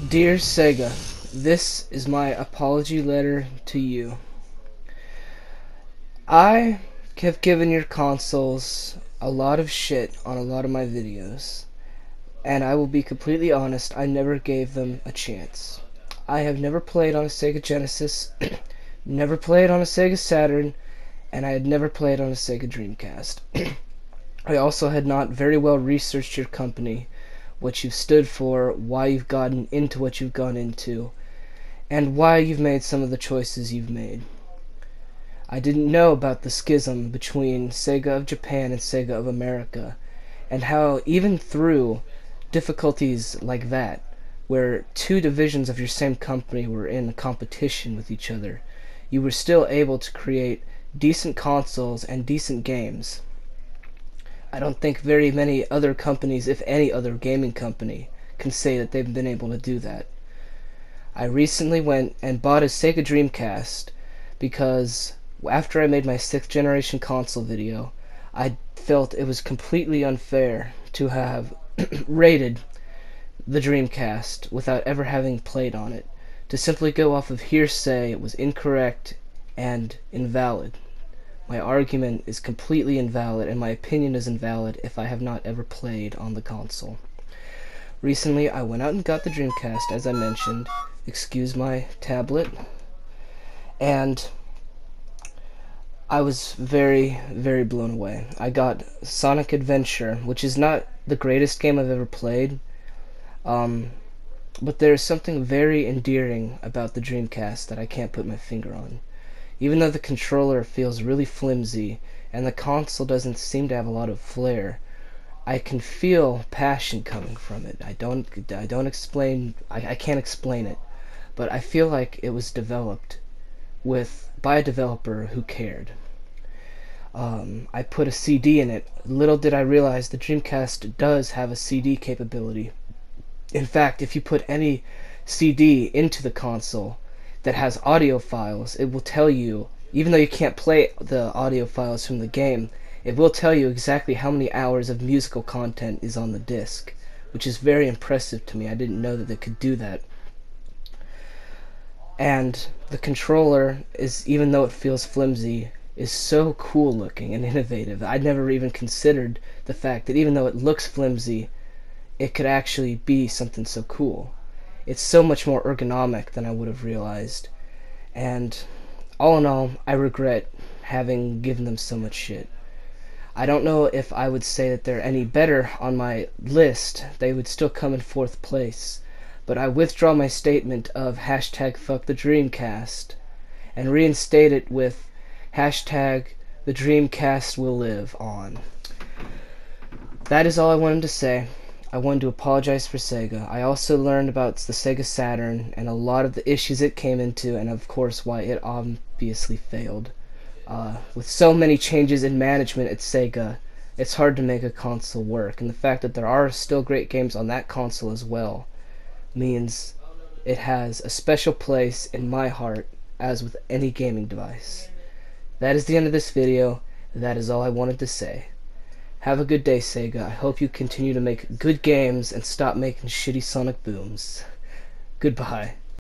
Dear Sega, this is my apology letter to you. I have given your consoles a lot of shit on a lot of my videos, and I will be completely honest, I never gave them a chance. I have never played on a Sega Genesis, never played on a Sega Saturn, and I had never played on a Sega Dreamcast. I also had not very well researched your company, what you've stood for, why you've gotten into what you've gone into, and why you've made some of the choices you've made. I didn't know about the schism between Sega of Japan and Sega of America, and how even through difficulties like that, where two divisions of your same company were in competition with each other, you were still able to create decent consoles and decent games. I don't think very many other companies, if any other gaming company, can say that they've been able to do that. I recently went and bought a Sega Dreamcast because after I made my 6th generation console video, I felt it was completely unfair to have rated the Dreamcast without ever having played on it. To simply go off of hearsay, it was incorrect and invalid. My argument is completely invalid, and my opinion is invalid if I have not ever played on the console. Recently, I went out and got the Dreamcast, as I mentioned. Excuse my tablet. And I was very, very blown away. I got Sonic Adventure, which is not the greatest game I've ever played, but there's something very endearing about the Dreamcast that I can't put my finger on. Even though the controller feels really flimsy and the console doesn't seem to have a lot of flair, I can feel passion coming from it. I can't explain it, but I feel like it was developed by a developer who cared. I put a CD in it. Little did I realize the Dreamcast does have a CD capability. In fact, if you put any CD into the console that has audio files, it will tell you, even though you can't play the audio files from the game, it will tell you exactly how many hours of musical content is on the disc, which is very impressive to me. I didn't know that they could do that. And the controller is, even though it feels flimsy, is so cool looking and innovative. I'd never even considered the fact that even though it looks flimsy, it could actually be something so cool. It's so much more ergonomic than I would have realized. And all in all, I regret having given them so much shit. I don't know if I would say that they're any better on my list. They would still come in 4th place. But I withdraw my statement of hashtag fuck the Dreamcast and reinstate it with hashtag the Dreamcast will live on. That is all I wanted to say. I wanted to apologize for Sega. I also learned about the Sega Saturn and a lot of the issues it came into, and of course why it obviously failed. With so many changes in management at Sega, it's hard to make a console work, and the fact that there are still great games on that console as well means it has a special place in my heart, as with any gaming device. That is the end of this video. That is all I wanted to say. Have a good day, Sega. I hope you continue to make good games and stop making shitty Sonic booms. Goodbye.